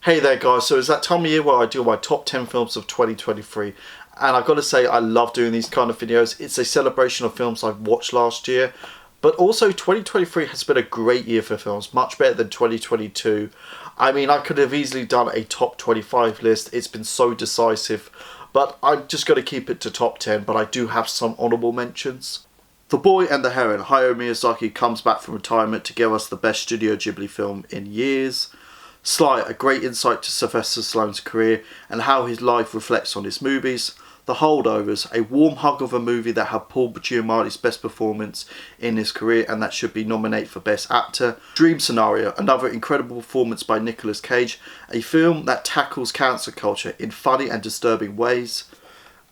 Hey there guys, so it's that time of year where I do my top 10 films of 2023, and I've got to say I love doing these kind of videos. It's a celebration of films I've watched last year, but also 2023 has been a great year for films, much better than 2022. I mean, I could have easily done a top 25 list, it's been so decisive, but I'm just going to keep it to top 10, but I do have some honourable mentions. The Boy and the Heron, Hayao Miyazaki comes back from retirement to give us the best Studio Ghibli film in years. Sly, a great insight to Sylvester Stallone's career and how his life reflects on his movies. The Holdovers, a warm hug of a movie that had Paul Giamatti's best performance in his career and that should be nominated for Best Actor. Dream Scenario, another incredible performance by Nicolas Cage, a film that tackles cancel culture in funny and disturbing ways.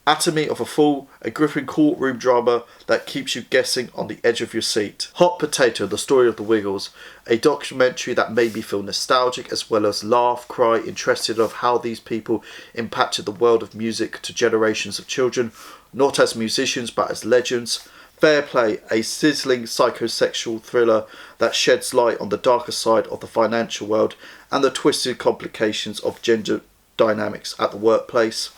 Atomy of a Fool, a gripping courtroom drama that keeps you guessing on the edge of your seat. Hot Potato, the story of the Wiggles, a documentary that made me feel nostalgic as well as laugh, cry, interested of how these people impacted the world of music to generations of children, not as musicians but as legends. Fair Play, a sizzling psychosexual thriller that sheds light on the darker side of the financial world and the twisted complications of gender dynamics at the workplace.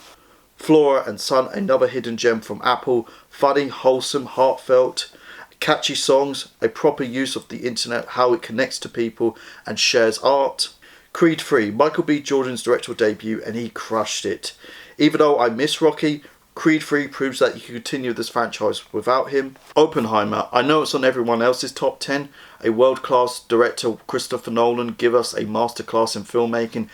Flora and Son, another hidden gem from Apple, funny, wholesome, heartfelt, catchy songs, a proper use of the internet, how it connects to people and shares art. Creed 3, Michael B. Jordan's directorial debut, and he crushed it. Even though I miss Rocky, Creed 3 proves that you can continue this franchise without him. Oppenheimer, I know it's on everyone else's top 10, a world-class director Christopher Nolan give us a masterclass in filmmaking.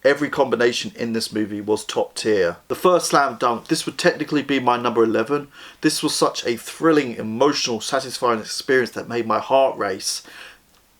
Every combination in this movie was top tier. The first slam dunk, this would technically be my number 11. This was such a thrilling, emotional, satisfying experience that made my heart race.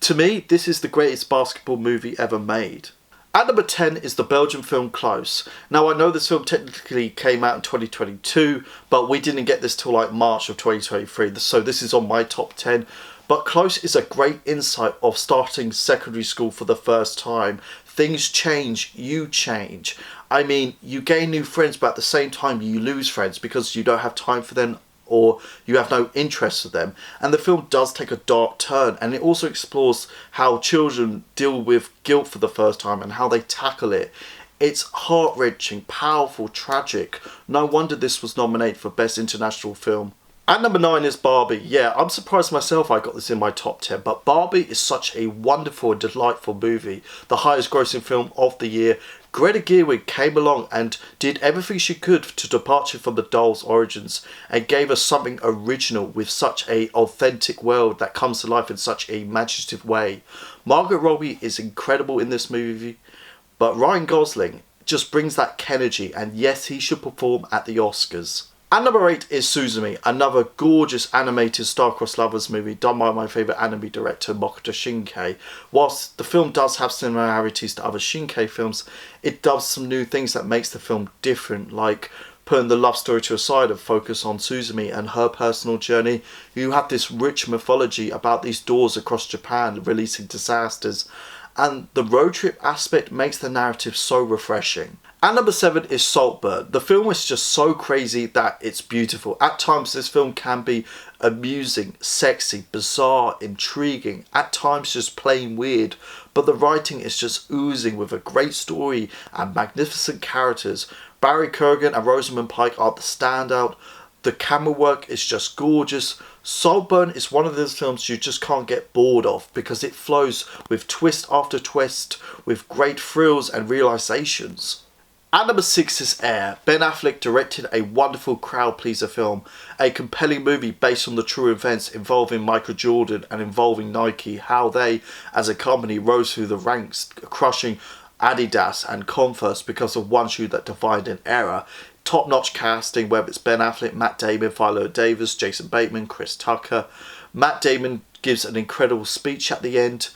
To me, this is the greatest basketball movie ever made. At number 10 is the Belgian film Close. Now I know this film technically came out in 2022, but we didn't get this till like March of 2023, so this is on my top 10. But Close is a great insight of starting secondary school for the first time. Things change, you change. I mean, you gain new friends, but at the same time you lose friends because you don't have time for them or you have no interest for them. And the film does take a dark turn, and it also explores how children deal with guilt for the first time and how they tackle it. It's heart-wrenching, powerful, tragic. No wonder this was nominated for Best International Film. At number 9 is Barbie. Yeah, I'm surprised myself I got this in my top 10, but Barbie is such a wonderful and delightful movie. The highest grossing film of the year. Greta Gerwig came along and did everything she could to departure from the doll's origins and gave us something original with such a authentic world that comes to life in such a imaginative way. Margot Robbie is incredible in this movie, but Ryan Gosling just brings that energy, and yes, he should perform at the Oscars. At number 8 is Suzume, another gorgeous animated star-crossed lovers movie done by my favourite anime director Makoto Shinkai. Whilst the film does have similarities to other Shinkai films, it does some new things that makes the film different, like putting the love story to a side and focus on Suzume and her personal journey. You have this rich mythology about these doors across Japan releasing disasters, and the road trip aspect makes the narrative so refreshing. At number 7 is Saltburn. The film is just so crazy that it's beautiful. At times this film can be amusing, sexy, bizarre, intriguing, at times just plain weird, but the writing is just oozing with a great story and magnificent characters. Barry Keoghan and Rosamund Pike are the standout. The camera work is just gorgeous. Saltburn is one of those films you just can't get bored of because it flows with twist after twist with great thrills and realizations. At number 6 is Air. Ben Affleck directed a wonderful crowd pleaser film, a compelling movie based on the true events involving Michael Jordan and involving Nike, how they as a company rose through the ranks, crushing Adidas and Converse because of one shoe that defined an era. Top-notch casting, whether it's Ben Affleck, Matt Damon, Viola Davis, Jason Bateman, Chris Tucker. Matt Damon gives an incredible speech at the end.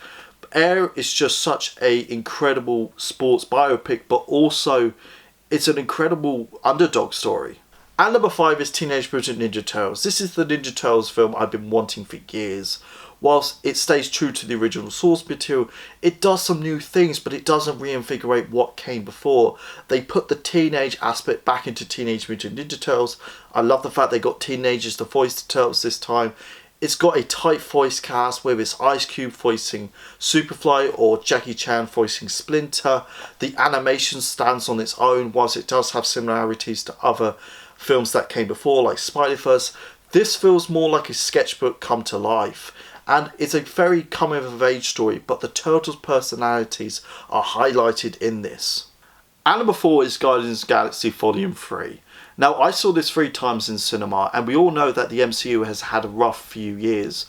Air is just such an incredible sports biopic, but also it's an incredible underdog story. At number 5 is Teenage Mutant Ninja Turtles. This is the Ninja Turtles film I've been wanting for years. Whilst it stays true to the original source material, it does some new things, but it doesn't reinvigorate what came before. They put the teenage aspect back into Teenage Mutant Ninja Turtles. I love the fact they got teenagers to voice the Turtles this time. It's got a tight voice cast with its Ice Cube voicing Superfly or Jackie Chan voicing Splinter. The animation stands on its own, whilst it does have similarities to other films that came before, like Spider-Verse. This feels more like a sketchbook come to life, and it's a very coming-of-age story, but the Turtles' personalities are highlighted in this. And number 4 is Guardians of the Galaxy Volume 3. Now, I saw this 3 times in cinema, and we all know that the MCU has had a rough few years,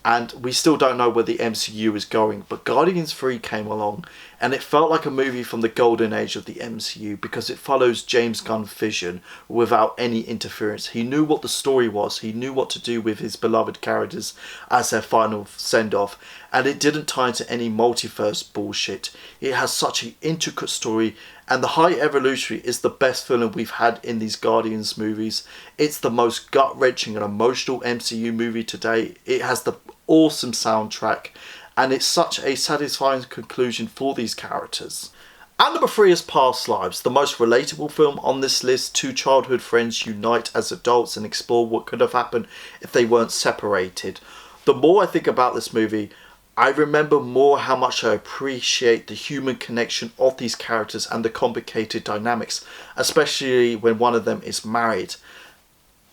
and we still don't know where the MCU is going, but Guardians 3 came along, and it felt like a movie from the golden age of the MCU because it follows James Gunn's vision without any interference. He knew what the story was, he knew what to do with his beloved characters as their final send-off, and it didn't tie into any multiverse bullshit. It has such an intricate story, and The High Evolutionary is the best film we've had in these Guardians movies. It's the most gut-wrenching and emotional MCU movie to date. It has the awesome soundtrack, and it's such a satisfying conclusion for these characters. And number 3 is Past Lives, the most relatable film on this list. 2 childhood friends unite as adults and explore what could have happened if they weren't separated. The more I think about this movie, I remember more how much I appreciate the human connection of these characters and the complicated dynamics, especially when one of them is married.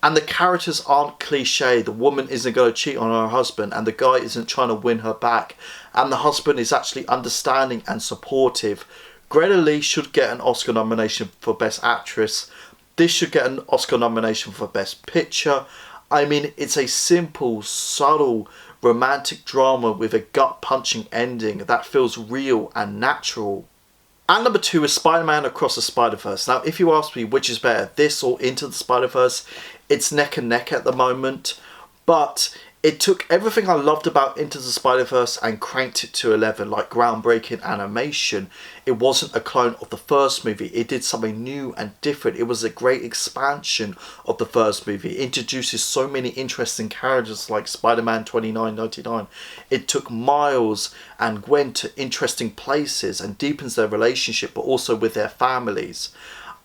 And the characters aren't cliche. The woman isn't going to cheat on her husband, and the guy isn't trying to win her back, and the husband is actually understanding and supportive. Greta Lee should get an Oscar nomination for Best Actress. This should get an Oscar nomination for Best Picture. I mean, it's a simple, subtle, romantic drama with a gut-punching ending that feels real and natural. And number 2 is Spider-Man Across the Spider-Verse. Now, if you ask me which is better, this or Into the Spider-Verse, it's neck and neck at the moment. But it took everything I loved about Into the Spider-Verse and cranked it to 11, like groundbreaking animation. It wasn't a clone of the first movie. It did something new and different. It was a great expansion of the first movie. It introduces so many interesting characters like Spider-Man 2999. It took Miles and Gwen to interesting places and deepens their relationship, but also with their families.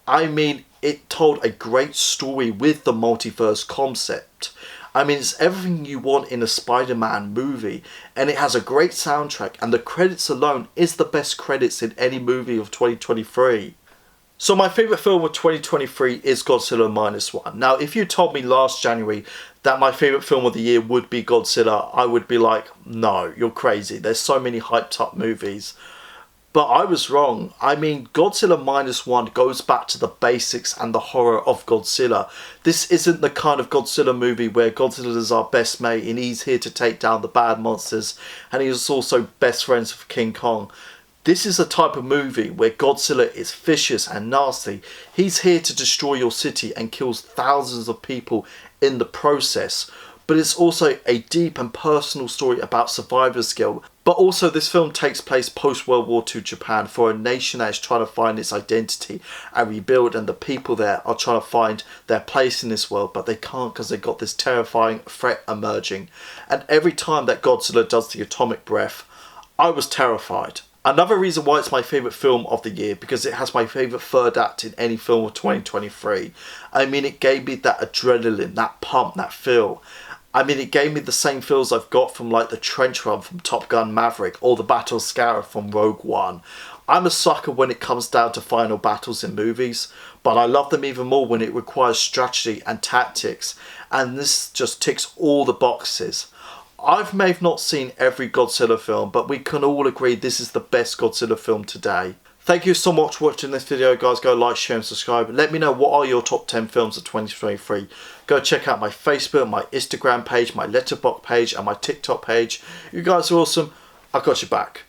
I mean, it told a great story with the multiverse concept. I mean, it's everything you want in a Spider-Man movie, and it has a great soundtrack, and the credits alone is the best credits in any movie of 2023. So my favourite film of 2023 is Godzilla Minus One. Now, if you told me last January that my favourite film of the year would be Godzilla, I would be like, no, you're crazy. There's so many hyped up movies. But I was wrong. I mean, Godzilla Minus One goes back to the basics and the horror of Godzilla. This isn't the kind of Godzilla movie where Godzilla is our best mate and he's here to take down the bad monsters, and he's also best friends with King Kong. This is a type of movie where Godzilla is vicious and nasty. He's here to destroy your city and kills thousands of people in the process. But it's also a deep and personal story about survivor's guilt. But also this film takes place post-World War II Japan, for a nation that is trying to find its identity and rebuild, and the people there are trying to find their place in this world, but they can't because they've got this terrifying threat emerging. And every time that Godzilla does the atomic breath, I was terrified. Another reason why it's my favourite film of the year, because it has my favourite third act in any film of 2023. I mean, it gave me that adrenaline, that pump, that feel. I mean, it gave me the same feels I've got from like the trench run from Top Gun Maverick or the Battle Scarab from Rogue One. I'm a sucker when it comes down to final battles in movies, but I love them even more when it requires strategy and tactics, and this just ticks all the boxes. I may have not seen every Godzilla film, but we can all agree this is the best Godzilla film today. Thank you so much for watching this video, guys. Go like, share and subscribe. Let me know what are your top 10 films of 2023. Go check out my Facebook, my Instagram page, my Letterboxd page and my TikTok page. You guys are awesome. I've got your back.